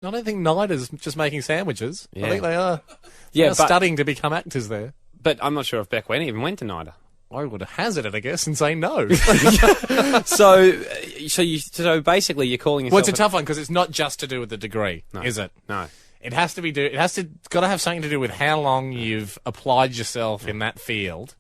I don't think Nida is just making sandwiches. Yeah. I think they are. Yeah, They're studying to become actors there. But I'm not sure if Beck even went to NIDA. I would hazard it, I guess, and say no. So basically, you're calling yourself. Well, it's a tough one because it's not just to do with the degree, is it? No. It has to be. Got to have something to do with how long you've applied yourself in that field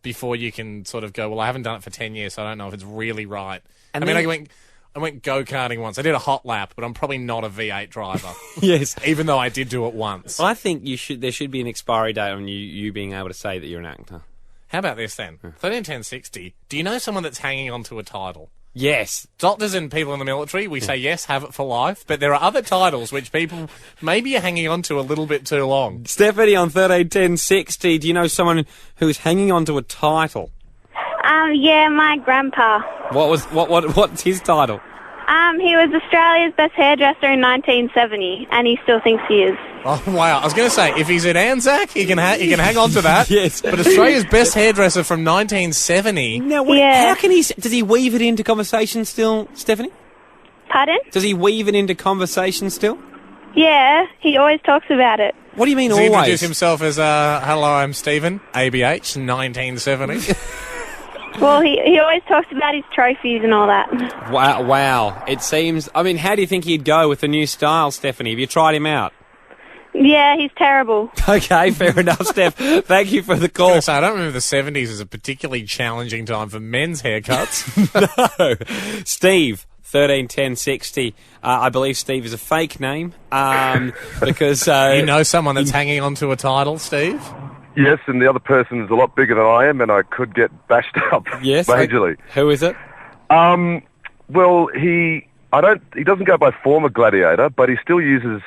before you can sort of go. Well, I haven't done it for 10 years, so I don't know if it's really right. And I went go-karting once. I did a hot lap, but I'm probably not a V8 driver. Yes. Even though I did do it once. I think there should be an expiry date on you being able to say that you're an actor. How about this then? 131060. Do you know someone that's hanging on to a title? Yes. Doctors and people in the military, we say yes, have it for life. But there are other titles which people maybe are hanging on to a little bit too long. Stephanie on 131060. Do you know someone who's hanging on to a title? Yeah, my grandpa. What's his title? He was Australia's best hairdresser in 1970, and he still thinks he is. Oh, wow. I was going to say, if he's at Anzac, he can hang on to that. Yes. But Australia's best hairdresser from 1970... Now, Yeah. how can does he weave it into conversation still, Stephanie? Pardon? Does he weave it into conversation still? Yeah, he always talks about it. What do you mean Does he always? introduce himself as, hello, I'm Stephen, ABH, 1970? Well, he always talks about his trophies and all that. Wow. It seems... I mean, how do you think he'd go with the new style, Stephanie? Have you tried him out? Yeah, he's terrible. Okay, fair enough, Steph. Thank you for the I call. don't remember the 70s as a particularly challenging time for men's haircuts. No. Steve, 131060. I believe Steve is a fake name because... You know someone that's hanging on to a title, Steve? Yes, and the other person is a lot bigger than I am, and I could get bashed up Yes. majorly. Who is it? Well, he doesn't go by former gladiator, but he still uses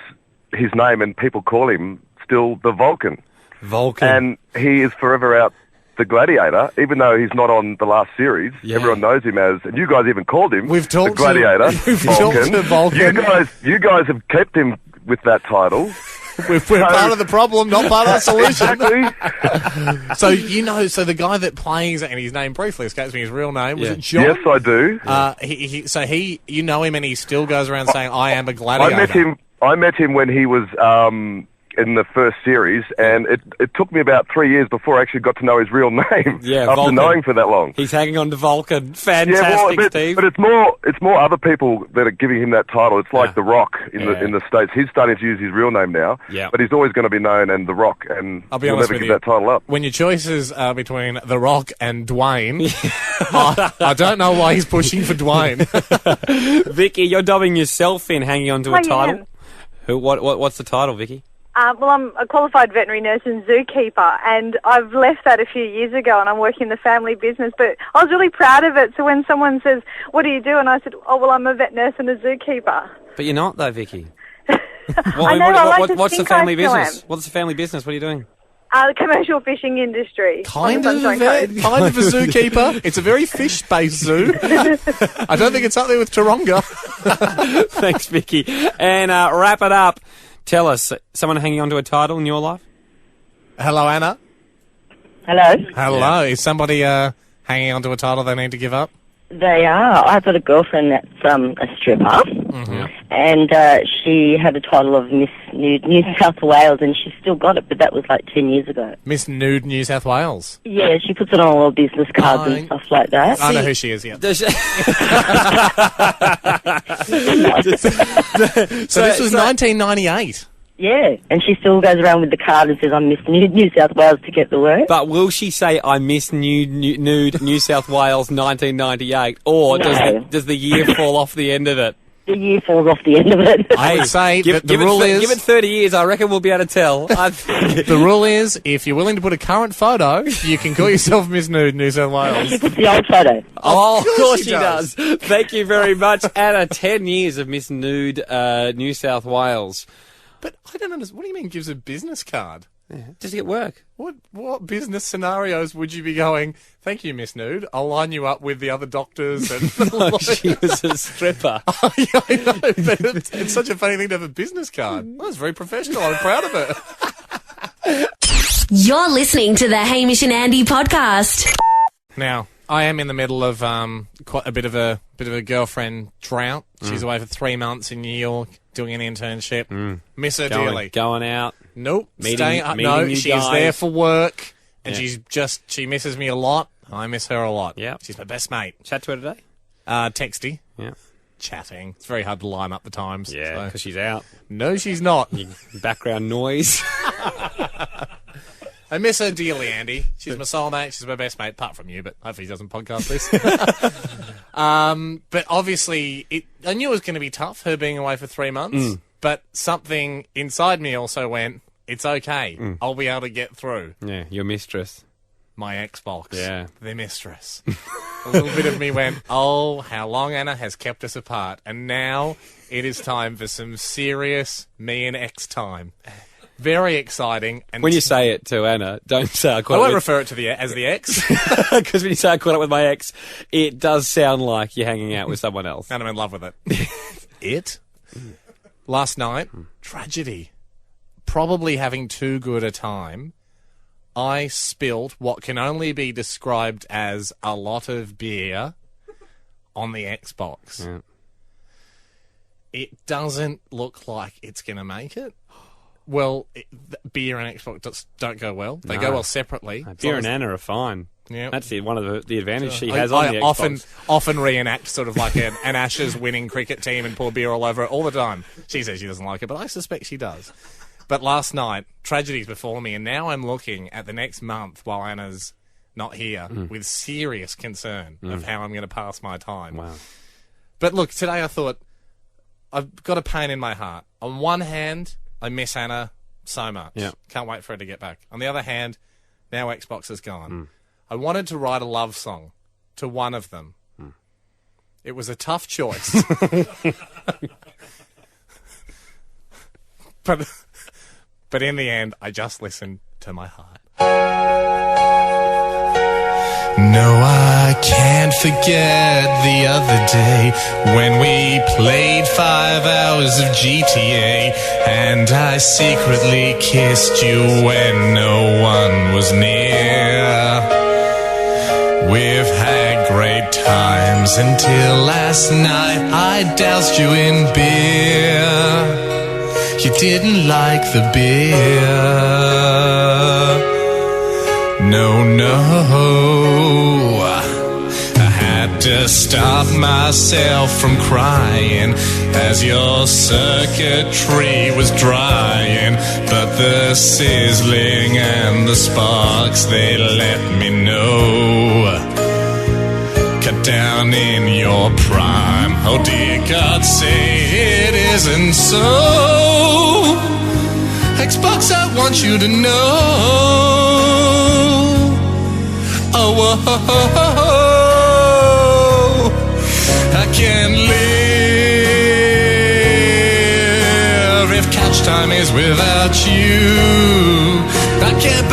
his name, and people call him still the Vulcan. Vulcan. And he is forever out the gladiator, even though he's not on the last series. Yeah. Everyone knows him as, and you guys even called him We've the talked gladiator. We've talked to Vulcan. You guys have kept him with that title. We're part of the problem, not part of the solution. Exactly. So the guy that plays, and his name briefly escapes me, his real name, was it John? Yes, I do. You know him, and he still goes around saying, I am a gladiator. I met him when he was in the first series, and it took me about 3 years before I actually got to know his real name. Yeah, after Vulcan. knowing for that long. He's hanging on to Vulcan. Fantastic, Steve. But it's more other people that are giving him that title. It's like The Rock in the States. He's starting to use his real name now. Yeah. But he's always going to be known as The Rock, and I'll be he'll honest never with give you. that title up. When your choices are between The Rock and Dwayne, I don't know why he's pushing for Dwayne. Vicky, you're dubbing yourself in hanging on to a I title. am. What's the title, Vicky? Well, I'm a qualified veterinary nurse and zookeeper, and I've left that a few years ago, and I'm working in the family business, but I was really proud of it. So when someone says, what do you do? And I said, oh, well, I'm a vet nurse and a zookeeper. But you're not, though, Vicky. I know, I like to what's the think I family still business? am. What's the family business? What are you doing? The commercial fishing industry. Kind On of the a Sunshine vet, Coast. kind of a zookeeper. It's a very fish-based zoo. I don't think it's up there with Taronga. Thanks, Vicky. And wrap it up. Tell us, someone hanging on to a title in your life? Hello, Anna. Hello. Hello. Is somebody hanging on to a title they need to give up? They are. I've got a girlfriend that's a stripper, and she had the title of Miss Nude New South Wales, and she's still got it, but that was like 10 years ago. Miss Nude New South Wales. Yeah, she puts it on all business cards and stuff like that. I know who she is, yeah. Does she- So this was 1998. Yeah, and she still goes around with the card and says, I'm Miss Nude New South Wales to get the work. But will she say, I miss nude New South Wales 1998, or No. does the year fall off the end of it? The year falls off the end of it. I would say that the rule give it is... 30 years, I reckon we'll be able to tell. The rule is, if you're willing to put a current photo, you can call yourself Miss Nude New South Wwales. She puts the old photo. Oh, of course she does. does. Thank you very much, Anna. 10 years of Miss Nude New South Wales. But I don't understand. What do you mean gives a business card? Does it work? What business scenarios would you be going, thank you, Miss Nude, I'll line you up with the other doctors and... She was a stripper. Oh, yeah, I know, but it's such a funny thing to have a business card. Well, it's very professional. I'm proud of it. You're listening to the Hamish and Andy podcast. Now, I am in the middle of quite a bit of a girlfriend drought She's away for 3 months in New York doing an internship. Miss her dearly. Going out. Nope. Meeting- Staying up. meeting No, new she's guys. there for work, and Yeah. she misses me a lot. I miss her a lot. Yep. She's my best mate. Chat to her today? Texty. Yeah. Chatting. It's very hard to line up the times. Yeah, so. because she's out. No, she's not. Background noise. I miss her dearly, Andy. She's my soulmate. She's my best mate, apart from you, but hopefully he doesn't podcast this. But obviously, I knew it was going to be tough, her being away for 3 months, but something inside me also went, it's okay. I'll be able to get through. Yeah, your mistress. My Xbox. Yeah. The mistress. A little bit of me went, oh, how long Anna has kept us apart. And now it is time for some serious me and X time. Very exciting. And When you say it to Anna, don't say I I caught won't up refer it to as the X. because when you say I caught up with my ex, it does sound like you're hanging out with someone else. And I'm in love with it. Last night, tragedy. Probably having too good a time. I spilled what can only be described as a lot of beer on the Xbox. Yeah. It doesn't look like it's going to make it. Well, beer and Xbox don't go well. They go well separately. Beer and Anna are fine. Yeah. That's one of the advantage she has on the I Xbox. often reenact sort of like an Ashes winning cricket team and pour beer all over it all the time. She says she doesn't like it, but I suspect she does. But last night, tragedies before me, and now I'm looking at the next month while Anna's not here with serious concern of how I'm going to pass my time. Wow. But look, today I thought, I've got a pain in my heart. On one hand, I miss Anna so much. Yeah. Can't wait for her to get back. On the other hand, now Xbox is gone. I wanted to write a love song to one of them. It was a tough choice. But in the end, I just listened to my heart. No, I can't forget the other day when we played 5 hours of GTA and I secretly kissed you when no one was near. We've had great times until last night I doused you in beer. You didn't like the beer. No. I had to stop myself from crying as your circuitry was drying. But the sizzling and the sparks, they let me know. Cut down in your prime. Oh dear God, say it isn't so. Xbox, I want you to know. Oh, I can't live if couch time is without you. I can't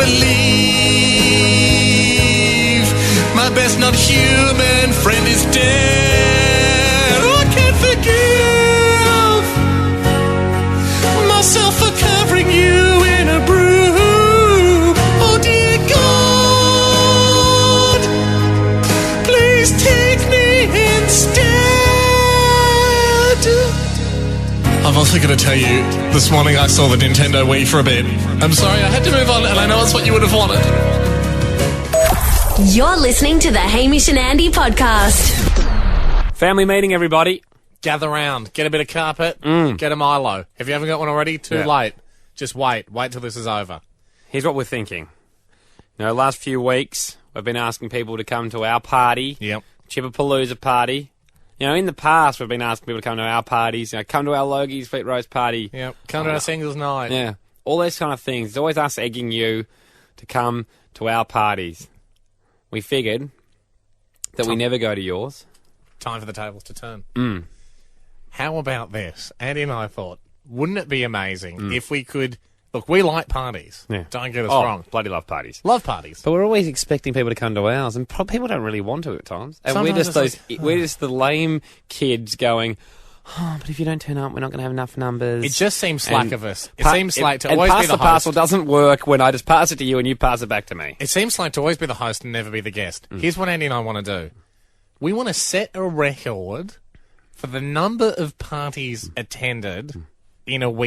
believe my best not human friend is dead. Oh, I can't forgive myself for covering you in a brew. Oh dear God, please take me instead. I've also got to tell you, this morning I saw the Nintendo Wii for a bit. I'm sorry, I had to move on, and I know it's what you would have wanted. You're listening to the Hamish and Andy podcast. Family meeting, everybody. Gather round, get a bit of carpet, get a Milo. If you haven't got one already, too late. Just wait till this is over. Here's what we're thinking. You know, last few weeks, we've been asking people to come to our party. Yep. Chipperpalooza party. You know, in the past, we've been asking people to come to our parties. You know, come to our Logie's Fleet Rose party. Yep. Come to our singles night. Yeah. All those kind of things. It's always us egging you to come to our parties. We figured that we never go to yours. Time for the tables to turn. How about this? Andy and I thought, wouldn't it be amazing if we could... Look, we like parties. Yeah. Don't get us Oh, wrong. bloody love parties. Love parties. But we're always expecting people to come to ours, and people don't really want to at times. And Sometimes we're just the lame kids going, oh, but if you don't turn up, we're not going to have enough numbers. It just seems slack of us. It seems like to and always pass be the host. parcel doesn't work when I just pass it to you and you pass it back to me. It seems like to always be the host and never be the guest. Here's what Andy and I want to do. We want to set a record For the number of parties attended in a week.